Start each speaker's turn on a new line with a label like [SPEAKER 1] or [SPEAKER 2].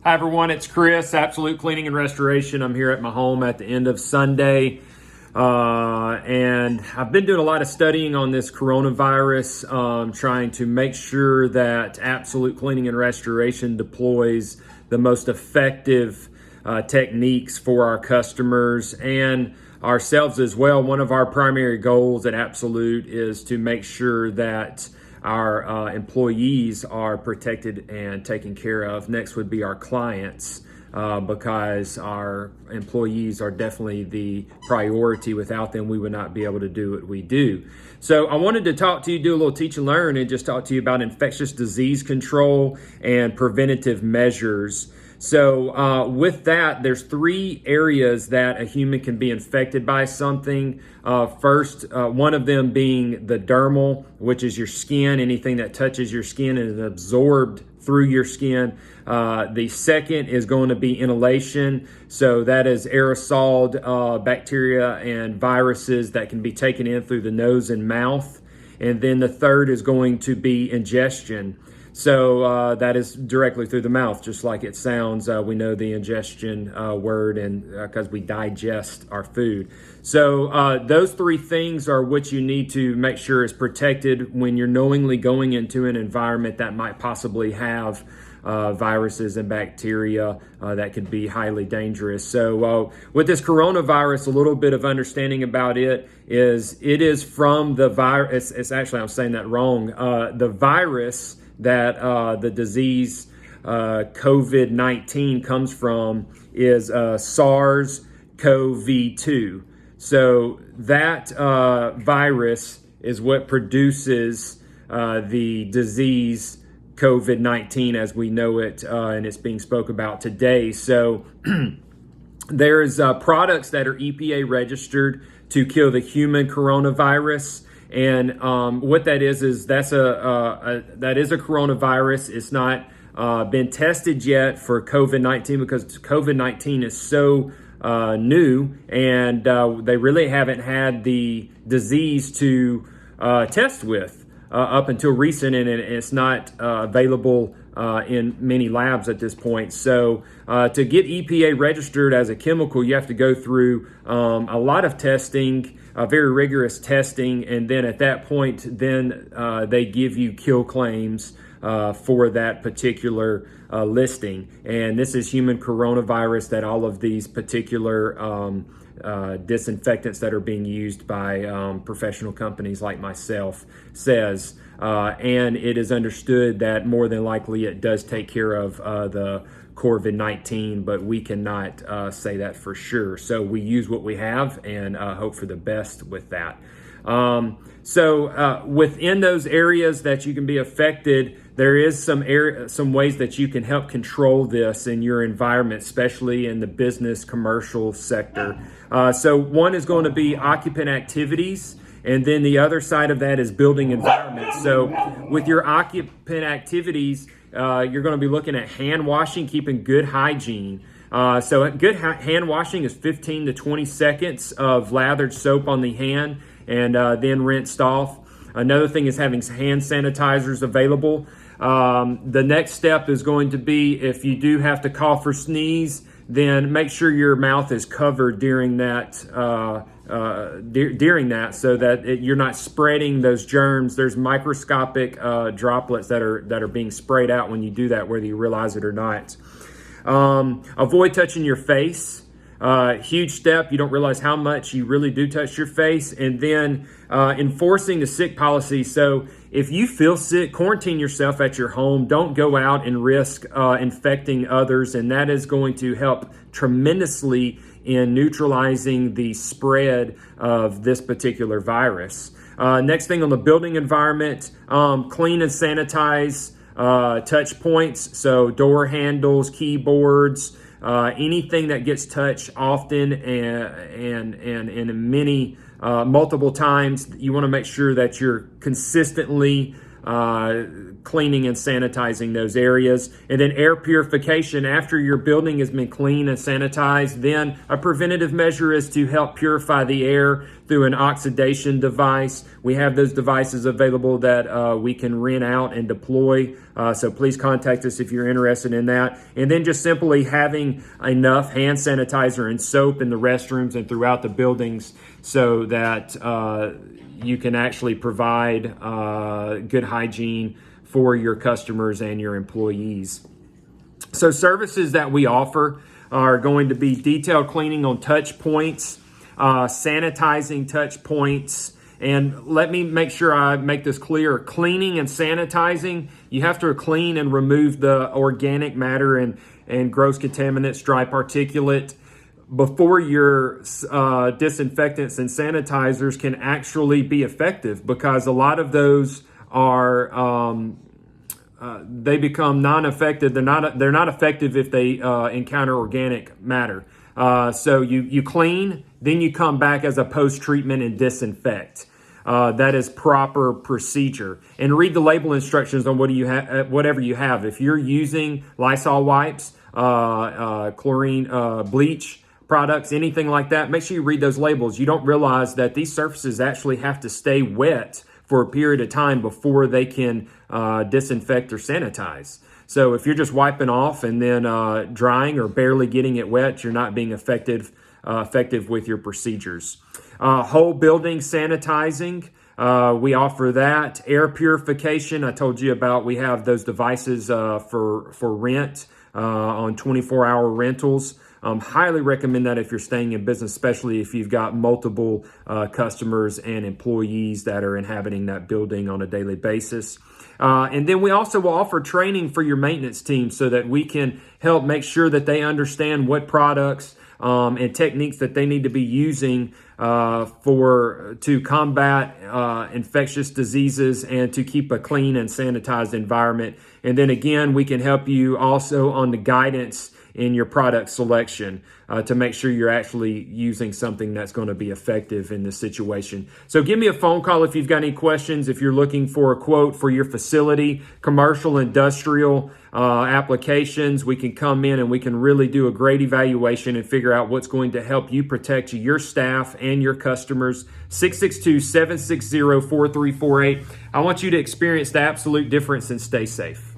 [SPEAKER 1] Hi everyone, it's Chris, Absolute Cleaning and Restoration. I'm here at my home at the end of Sunday. And I've been doing a lot of studying on this coronavirus, trying to make sure that Absolute Cleaning and Restoration deploys the most effective techniques for our customers and ourselves as well. One of our primary goals at Absolute is to make sure that our employees are protected and taken care of. Next would be our clients, because our employees are definitely the priority. Without them, we would not be able to do what we do. So I wanted to talk to you, do a little teach and learn, and just talk to you about infectious disease control and preventative measures. So with that, there's three areas that a human can be infected by something. First, one of them being the dermal, which is your skin, anything that touches your skin and is absorbed through your skin. The second is going to be inhalation. So that is aerosoled bacteria and viruses that can be taken in through the nose and mouth. And then the third is going to be ingestion. So that is directly through the mouth, just like it sounds. We know the ingestion word, and because we digest our food. So those three things are what you need to make sure is protected when you're knowingly going into an environment that might possibly have viruses and bacteria that could be highly dangerous. So with this coronavirus, a little bit of understanding about it is from the virus. It's actually, I'm saying that wrong. The virus that the disease COVID-19 comes from is SARS-CoV-2. So that virus is what produces the disease COVID-19 as we know it, and it's being spoke about today. So there's products that are EPA registered to kill the human coronavirus. And what that is that is a coronavirus. It's not been tested yet for COVID-19 because COVID-19 is so new, and they really haven't had the disease to test with up until recent, and it's not available in many labs at this point. So to get EPA registered as a chemical, you have to go through a lot of testing, very rigorous testing, and then at that point, then they give you kill claims for that particular listing. And this is human coronavirus that all of these particular disinfectants that are being used by professional companies like myself says. And it is understood that more than likely it does take care of the COVID-19, but we cannot say that for sure. So we use what we have and hope for the best with that. So within those areas that you can be affected, there is some ways that you can help control this in your environment, especially in the business commercial sector. So one is going to be occupant activities, and then the other side of that is building environment. So with your occupant activities, you're going to be looking at hand washing, keeping good hygiene. So good hand washing is 15 to 20 seconds of lathered soap on the hand and then rinsed off. Another thing is having hand sanitizers available. The next step is going to be if you do have to cough or sneeze, then make sure your mouth is covered during that so that you're not spreading those germs. There's microscopic droplets that are being sprayed out when you do that, whether you realize it or not. Avoid touching your face. Huge step. You don't realize how much you really do touch your face. And then enforcing the sick policy. So if you feel sick, quarantine yourself at your home. Don't go out and risk infecting others. And that is going to help tremendously in neutralizing the spread of this particular virus. Next thing on the building environment, clean and sanitize touch points. So door handles, keyboards, anything that gets touched often and in many multiple times, you want to make sure that you're consistently cleaning and sanitizing those areas. And then air purification. After your building has been cleaned and sanitized, then a preventative measure is to help purify the air through an oxidation device. We have those devices available that we can rent out and deploy. So please contact us if you're interested in that. And then just simply having enough hand sanitizer and soap in the restrooms and throughout the buildings so that you can actually provide good hygiene for your customers and your employees. So services that we offer are going to be detailed cleaning on touch points, sanitizing touch points, and let me make sure I make this clear. Cleaning and sanitizing, you have to clean and remove the organic matter and gross contaminants, dry particulate, before your disinfectants and sanitizers can actually be effective, because a lot of those are they become non-effective. They're not effective if they encounter organic matter. So you clean, then you come back as a post-treatment and disinfect. That is proper procedure. And read the label instructions on whatever you have. If you're using Lysol wipes, chlorine, bleach products, anything like that, make sure you read those labels. You don't realize that these surfaces actually have to stay wet for a period of time before they can disinfect or sanitize. So if you're just wiping off and then drying or barely getting it wet, you're not being effective with your procedures. Whole building sanitizing, we offer that. Air purification, I told you about. We have those devices for rent on 24-hour rentals. Highly recommend that if you're staying in business, especially if you've got multiple customers and employees that are inhabiting that building on a daily basis. And then we also will offer training for your maintenance team so that we can help make sure that they understand what products and techniques that they need to be using to combat infectious diseases and to keep a clean and sanitized environment. And then again, we can help you also on the guidance in your product selection to make sure you're actually using something that's going to be effective in this situation. So give me a phone call if you've got any questions. If you're looking for a quote for your facility, commercial, industrial applications, we can come in and we can really do a great evaluation and figure out what's going to help you protect your staff and your customers. 662-760-4348. I want you to experience the absolute difference and stay safe.